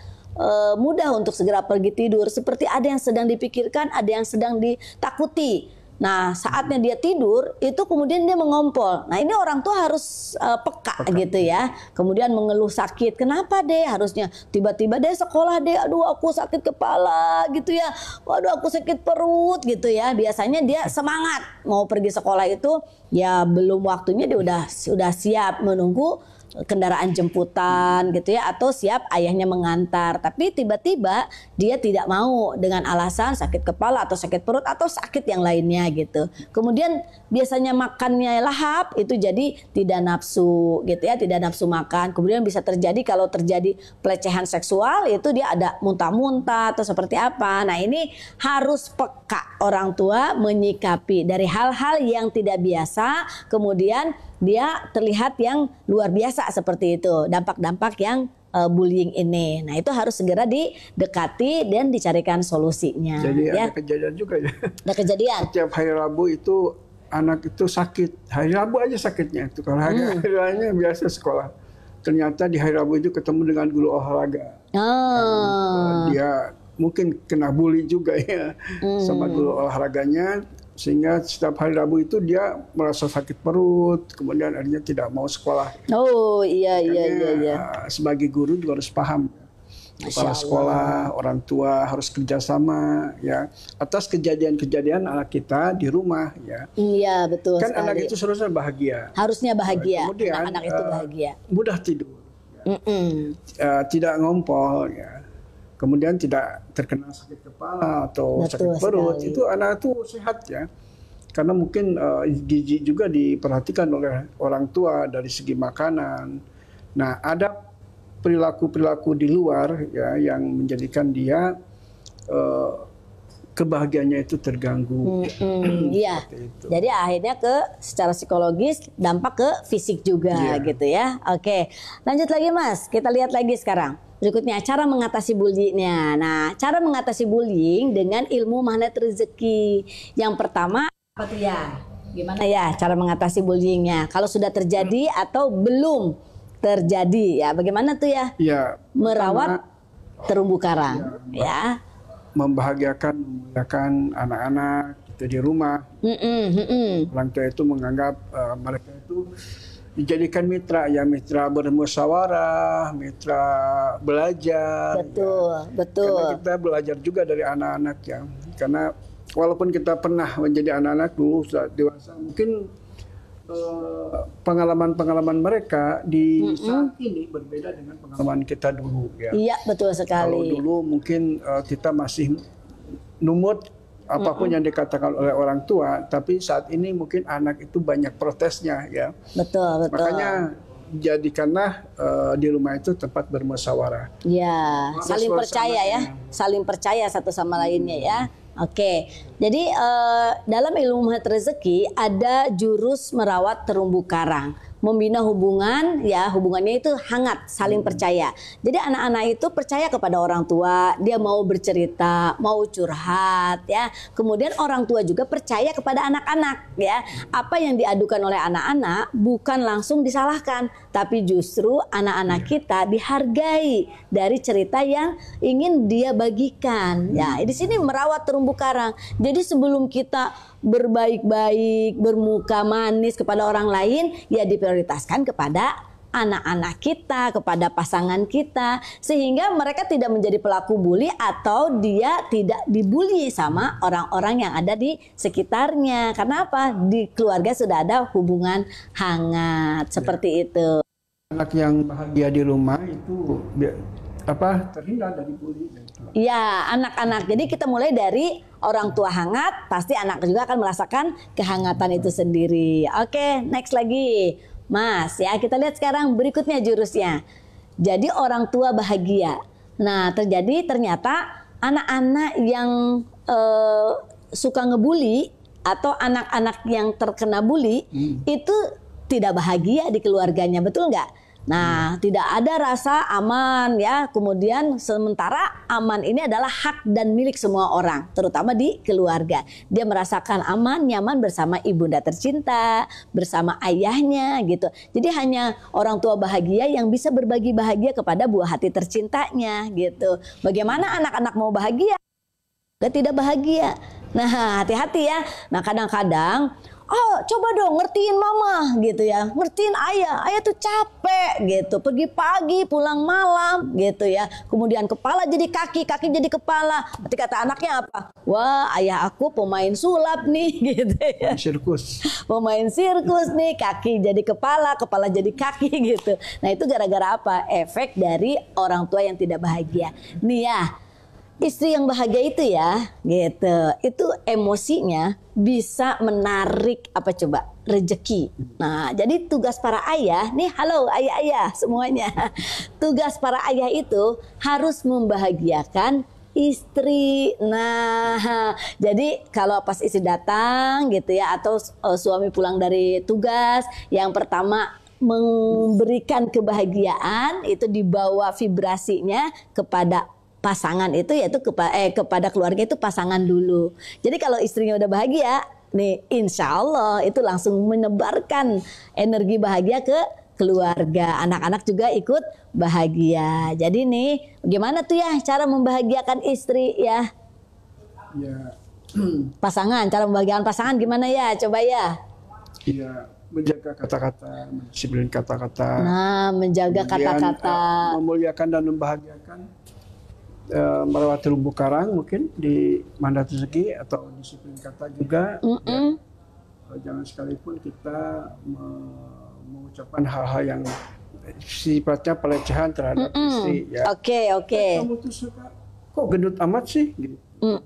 mudah untuk segera pergi tidur. Seperti ada yang sedang dipikirkan, ada yang sedang ditakuti. Nah saatnya dia tidur itu kemudian dia mengompol. Nah ini orang tua harus peka gitu ya. Kemudian mengeluh sakit. Kenapa deh? Harusnya tiba-tiba deh sekolah deh. Aduh aku sakit kepala gitu ya. Waduh aku sakit perut gitu ya. Biasanya dia semangat mau pergi sekolah itu ya belum waktunya dia sudah siap menunggu kendaraan jemputan gitu ya, atau siap ayahnya mengantar, tapi tiba-tiba dia tidak mau dengan alasan sakit kepala atau sakit perut atau sakit yang lainnya gitu. Kemudian biasanya makannya lahap, itu jadi tidak nafsu gitu ya, tidak nafsu makan. Kemudian bisa terjadi kalau terjadi pelecehan seksual, itu dia ada muntah-muntah atau seperti apa. Nah ini harus peka orang tua menyikapi dari hal-hal yang tidak biasa, kemudian dia terlihat yang luar biasa seperti itu, dampak-dampak yang bullying ini. Nah itu harus segera didekati dan dicarikan solusinya. Jadi ya. Ada kejadian juga ya. Ada kejadian. Setiap hari Rabu itu anak itu sakit. Hari Rabu aja sakitnya. Itu kalau hari lainnya biasa sekolah. Ternyata di hari Rabu itu ketemu dengan guru olahraga. Dia mungkin kena bully juga ya sama guru olahraganya. Sehingga setiap hari Rabu itu dia merasa sakit perut, kemudian akhirnya tidak mau sekolah. Oh iya. Sebagai guru juga harus paham. kepala sekolah, orang tua harus kerjasama ya atas kejadian-kejadian anak kita di rumah ya. Iya betul Kan sekali. anak itu seharusnya bahagia. Harusnya bahagia. Kemudian Anak-anak itu bahagia. mudah tidur, Mm-mm. tidak ngompol ya. Kemudian tidak terkena sakit kepala atau Betul sakit perut. sekali. Itu anak itu sehat ya. Karena mungkin gizi juga diperhatikan oleh orang tua dari segi makanan. Nah, ada perilaku-perilaku di luar ya yang menjadikan dia kebahagiaannya itu terganggu. Iya. Seperti itu. Jadi akhirnya secara psikologis dampak ke fisik juga Iya. gitu ya. Oke, lanjut lagi Mas. Kita lihat lagi sekarang. Berikutnya cara mengatasi bullyingnya. Nah, cara mengatasi bullying dengan ilmu magnet rezeki. Yang pertama apa tuh ya? Gimana ya cara mengatasi bullyingnya? Kalau sudah terjadi atau belum terjadi ya, bagaimana tuh ya? Ya, Merawat terumbu karang ya. memuliakan anak-anak kita di rumah. Orang tua itu menganggap mereka itu dijadikan mitra ya, mitra bermusyawarah, mitra belajar. Betul, ya. betul. Karena kita belajar juga dari anak-anak ya. Karena walaupun kita pernah menjadi anak-anak dulu saat dewasa, mungkin pengalaman-pengalaman mereka di saat ini berbeda dengan pengalaman kita dulu ya. Iya, betul Kalau sekali. dulu mungkin kita masih numut apapun yang dikatakan oleh orang tua, tapi saat ini mungkin anak itu banyak protesnya ya. Betul, betul. Makanya jadikanlah di rumah itu tempat bermusyawarah. Ya, saling suasananya. percaya ya, saling percaya satu sama lainnya ya. Oke, jadi dalam ilmu magnet rezeki ada jurus merawat terumbu karang, membina hubungan ya, hubungannya itu hangat, saling percaya. Jadi anak-anak itu percaya kepada orang tua, dia mau bercerita, mau curhat ya. Kemudian orang tua juga percaya kepada anak-anak ya. Apa yang diadukan oleh anak-anak bukan langsung disalahkan, tapi justru anak-anak kita dihargai dari cerita yang ingin dia bagikan. Ya, di sini merawat terumbu karang. Jadi sebelum kita berbaik-baik, bermuka manis kepada orang lain, ya diprioritaskan kepada anak-anak kita, kepada pasangan kita, sehingga mereka tidak menjadi pelaku bully atau dia tidak dibully sama orang-orang yang ada di sekitarnya. Karena apa? Di keluarga sudah ada hubungan hangat seperti itu. Anak yang bahagia di rumah itu terhindar dari bully. Ya, anak-anak. Jadi kita mulai dari orang tua hangat, pasti anak juga akan merasakan kehangatan itu sendiri. Oke, next lagi. Mas, ya kita lihat sekarang berikutnya jurusnya. Jadi orang tua bahagia. Nah, ternyata anak-anak yang suka ngebully atau anak-anak yang terkena bully itu tidak bahagia di keluarganya, betul nggak? Nah, tidak ada rasa aman ya. Kemudian sementara aman ini adalah hak dan milik semua orang, terutama di keluarga. Dia merasakan aman, nyaman bersama ibunda tercinta, bersama ayahnya gitu. Jadi hanya orang tua bahagia yang bisa berbagi bahagia kepada buah hati tercintanya gitu. Bagaimana anak-anak mau bahagia? Tidak bahagia. Nah, hati-hati ya. Nah, kadang-kadang coba dong ngertiin mama gitu ya, ngertiin ayah tuh capek gitu, pergi pagi pulang malam gitu ya, kemudian kepala jadi kaki, kaki jadi kepala. Nanti kata anaknya apa? Wah, ayah aku pemain sulap nih gitu ya, pemain sirkus nih, kaki jadi kepala, kepala jadi kaki gitu. Nah itu gara-gara apa? Efek dari orang tua yang tidak bahagia. Nih ya, istri yang bahagia itu ya, gitu. Itu emosinya bisa menarik apa coba? Rezeki. Nah, jadi tugas para ayah, nih halo ayah-ayah semuanya. Tugas para ayah itu harus membahagiakan istri. Nah, jadi kalau pas istri datang gitu ya, atau suami pulang dari tugas, yang pertama memberikan kebahagiaan itu dibawa vibrasinya kepada pasangan itu, yaitu kepada keluarga itu pasangan dulu. Jadi kalau istrinya udah bahagia, nih insya Allah itu langsung menebarkan energi bahagia ke keluarga. Anak-anak juga ikut bahagia. Jadi nih gimana tuh ya cara membahagiakan istri ya? Ya. Pasangan, cara membahagiakan pasangan gimana ya? Coba ya. Iya, menjaga kata-kata, mendisiplin kata-kata. Nah, menjaga kata-kata. Memuliakan dan membahagiakan merawat terumbu karang mungkin di mandat rezeki atau disiplin kata juga. Ya. Jangan sekalipun kita mengucapkan hal-hal yang sifatnya pelecehan terhadap istri. Ya. Oke. Kamu tuh suka kok gendut amat sih? Gitu. Ya.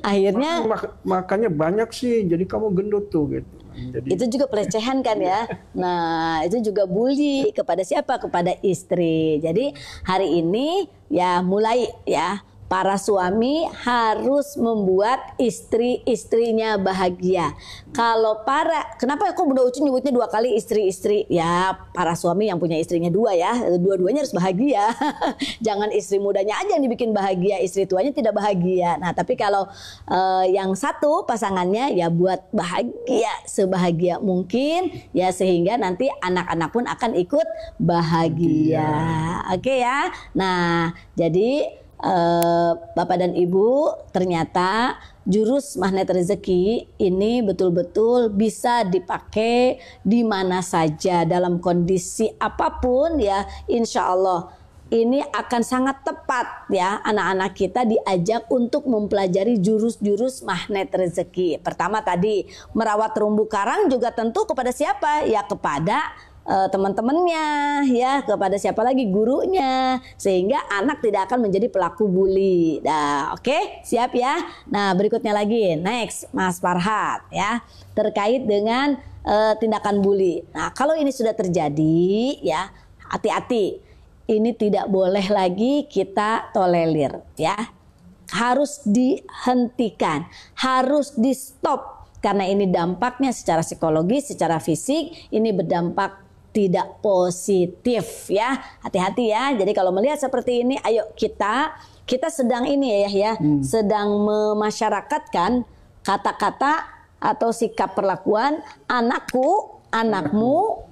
Akhirnya makanya banyak sih, jadi kamu gendut tuh gitu. Jadi, itu juga pelecehan kan ya. Nah, itu juga bully kepada siapa? Kepada istri. Jadi hari ini ya mulai ya, para suami harus membuat istri-istrinya bahagia. Kenapa kok Bunda Ucu nyebutnya 2 kali istri-istri? Ya, para suami yang punya istrinya 2 ya, dua-duanya harus bahagia. Jangan istri mudanya aja yang dibikin bahagia, istri tuanya tidak bahagia. Nah, tapi kalau yang satu pasangannya ya buat bahagia sebahagia mungkin ya, sehingga nanti anak-anak pun akan ikut bahagia. Oke ya. Nah, jadi Bapak dan Ibu, ternyata jurus magnet rezeki ini betul-betul bisa dipakai di mana saja dalam kondisi apapun ya. Insya Allah ini akan sangat tepat ya, anak-anak kita diajak untuk mempelajari jurus-jurus magnet rezeki. Pertama tadi merawat terumbu karang juga tentu kepada siapa? Ya kepada teman-temannya ya, kepada siapa lagi? Gurunya, sehingga anak tidak akan menjadi pelaku bully. Nah, oke, siap ya. Nah, berikutnya lagi, next Mas Farhat ya, terkait dengan tindakan bully. Nah, kalau ini sudah terjadi ya, hati-hati. Ini tidak boleh lagi kita tolerir ya. Harus dihentikan, harus di stop, karena ini dampaknya secara psikologis, secara fisik ini berdampak tidak positif ya. Hati-hati ya. Jadi kalau melihat seperti ini, ayo kita sedang ini ya, sedang memasyarakatkan kata-kata atau sikap perlakuan anakku, anakmu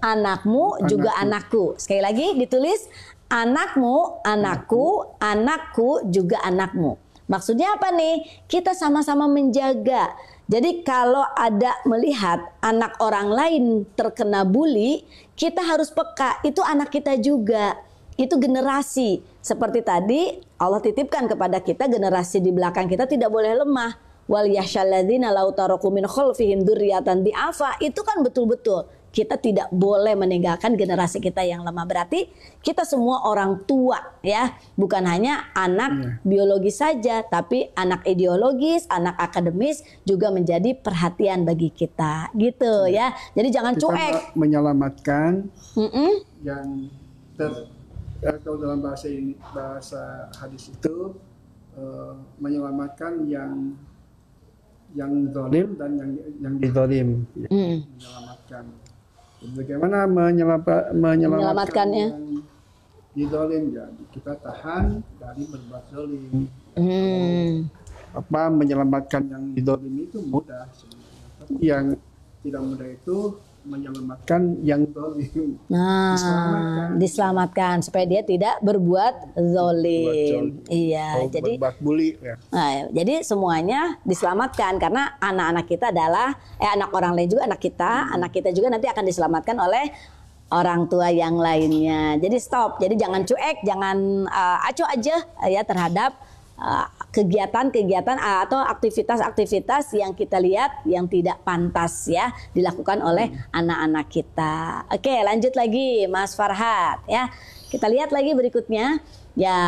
juga anakku. Sekali lagi ditulis anakmu, anakku juga anakmu. Maksudnya apa nih? Kita sama-sama menjaga. Jadi kalau ada melihat anak orang lain terkena bully, kita harus peka, itu anak kita juga. Itu generasi. Seperti tadi Allah titipkan kepada kita, generasi di belakang kita tidak boleh lemah. Wal yahsyalladzina law taraku min khalfihim dzurriyyatan di'afa. Itu kan betul-betul kita tidak boleh meninggalkan generasi kita yang lemah. Berarti kita semua orang tua ya, bukan hanya anak biologis saja, tapi anak ideologis, anak akademis juga menjadi perhatian bagi kita gitu ya. Jadi jangan kita cuek. Menyelamatkan yang kalau dalam bahasa hadis itu menyelamatkan yang zalim dan yang dizalim. Menyelamatkan. Bagaimana menyelamatkannya? Yang dizalim, jadi kita tahan dari berbuat zalim. Menyelamatkan yang dizalim itu mudah sebenarnya. Tapi yang tidak mudah itu menyelamatkan yang zalim. Nah, diselamatkan supaya dia tidak berbuat zalim. Iya, jadi berbuat bully ya. Nah, jadi semuanya diselamatkan karena anak-anak kita adalah anak orang lain juga anak kita juga nanti akan diselamatkan oleh orang tua yang lainnya. Jadi stop. Jadi jangan cuek, jangan acuh aja ya terhadap kegiatan-kegiatan atau aktivitas-aktivitas yang kita lihat yang tidak pantas ya dilakukan oleh anak-anak kita. Oke, lanjut lagi Mas Farhat ya. Kita lihat lagi berikutnya ya,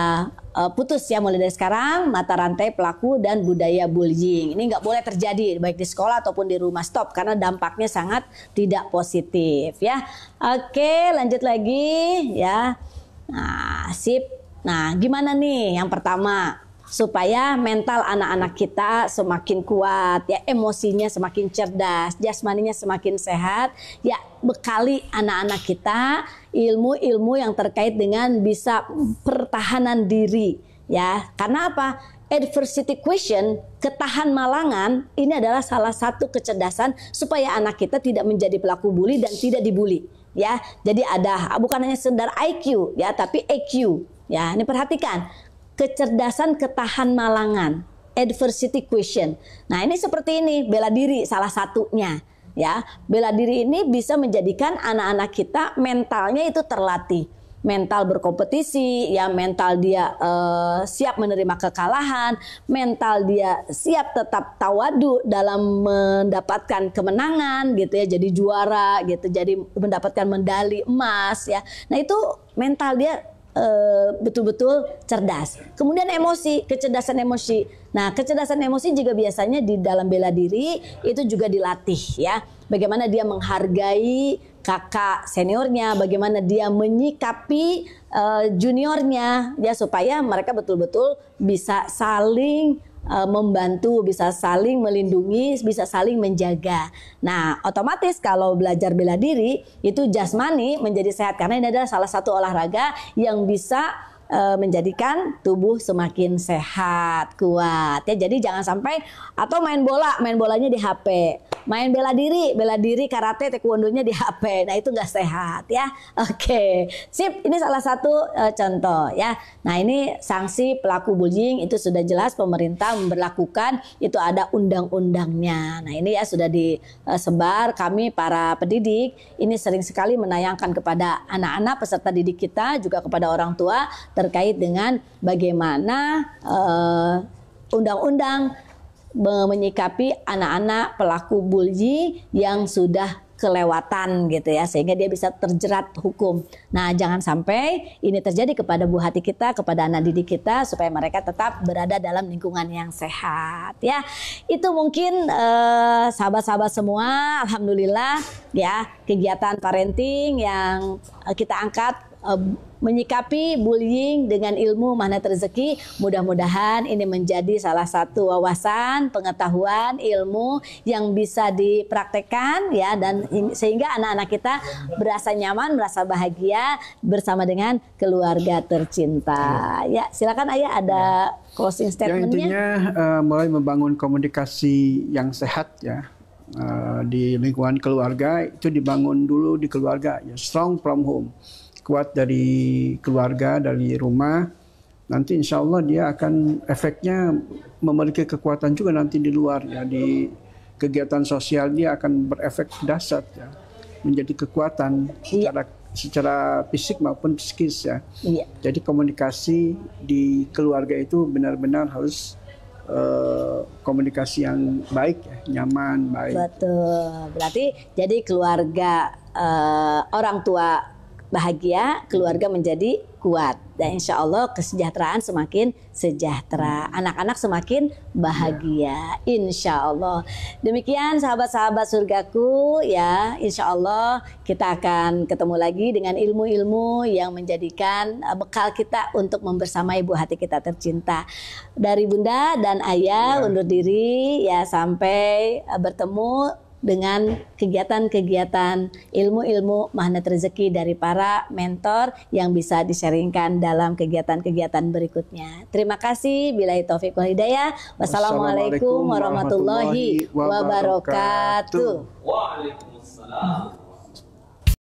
putus ya mulai dari sekarang mata rantai pelaku dan budaya bullying. Ini nggak boleh terjadi baik di sekolah ataupun di rumah, stop karena dampaknya sangat tidak positif ya. Oke, lanjut lagi ya. Nah, sip. Nah, gimana nih? Yang pertama, supaya mental anak-anak kita semakin kuat ya, emosinya semakin cerdas, jasmaninya semakin sehat ya, bekali anak-anak kita ilmu-ilmu yang terkait dengan bisa pertahanan diri ya. Karena apa? Adversity question, ketahan malangan, ini adalah salah satu kecerdasan supaya anak kita tidak menjadi pelaku bully dan tidak dibully ya. Jadi ada bukan hanya sekedar IQ ya, tapi EQ ya. Ini perhatikan, kecerdasan ketahan malangan, adversity question. Nah, ini seperti ini, bela diri salah satunya ya. Bela diri ini bisa menjadikan anak-anak kita mentalnya itu terlatih. mental berkompetisi, ya mental dia siap menerima kekalahan, mental dia siap tetap tawadu dalam mendapatkan kemenangan gitu ya, jadi juara gitu, jadi mendapatkan medali emas ya. Nah itu mental dia betul-betul cerdas. Kemudian emosi, kecerdasan emosi. Nah, kecerdasan emosi juga biasanya di dalam bela diri itu juga dilatih ya. Bagaimana dia menghargai kakak seniornya, bagaimana dia menyikapi juniornya ya, supaya mereka betul-betul bisa saling membantu, bisa saling melindungi, bisa saling menjaga. Nah, otomatis kalau belajar bela diri itu jasmani menjadi sehat, karena ini adalah salah satu olahraga yang bisa menjadikan tubuh semakin sehat, kuat ya. Jadi jangan sampai atau main bolanya di HP, main bela diri, karate, taekwondonya di HP. Nah itu nggak sehat ya. Oke, sip. Ini salah satu contoh ya. Nah ini sanksi pelaku bullying itu sudah jelas pemerintah memberlakukan, itu ada undang-undangnya. Nah ini ya sudah disebar. Kami para pendidik ini sering sekali menayangkan kepada anak-anak peserta didik kita, juga kepada orang tua, terkait dengan bagaimana undang-undang menyikapi anak-anak pelaku bully yang sudah kelewatan gitu ya, sehingga dia bisa terjerat hukum. Nah jangan sampai ini terjadi kepada buah hati kita, kepada anak didik kita, supaya mereka tetap berada dalam lingkungan yang sehat ya. Itu mungkin sahabat-sahabat semua, alhamdulillah ya, kegiatan parenting yang kita angkat menyikapi bullying dengan ilmu magnet rezeki. Mudah-mudahan ini menjadi salah satu wawasan, pengetahuan, ilmu yang bisa dipraktekkan ya, dan sehingga anak-anak kita berasa nyaman, merasa bahagia bersama dengan keluarga tercinta. Ya, silakan Ayah, ada closing statementnya. Yang intinya mulai membangun komunikasi yang sehat ya. Di lingkungan keluarga itu dibangun dulu di keluarga ya, strong from home. Kuat dari keluarga, dari rumah, nanti insya Allah dia akan efeknya memiliki kekuatan juga nanti di luar ya, di kegiatan sosial dia akan berefek dahsyat ya, menjadi kekuatan secara fisik maupun psikis ya. Jadi komunikasi di keluarga itu benar-benar harus komunikasi yang baik ya, nyaman, baik. Betul, berarti jadi keluarga orang tua bahagia, keluarga menjadi kuat, dan insya Allah kesejahteraan semakin sejahtera, anak-anak semakin bahagia, insya Allah. Demikian sahabat-sahabat surgaku ya, insya Allah kita akan ketemu lagi dengan ilmu-ilmu yang menjadikan bekal kita untuk membersamai buah hati kita tercinta. Dari Bunda dan Ayah undur diri ya, sampai bertemu dengan kegiatan-kegiatan ilmu-ilmu magnet rezeki dari para mentor yang bisa di-sharingkan dalam kegiatan-kegiatan berikutnya. Terima kasih. Billahi taufiq wal hidayah. Wassalamualaikum warahmatullahi wabarakatuh. Waalaikumsalam.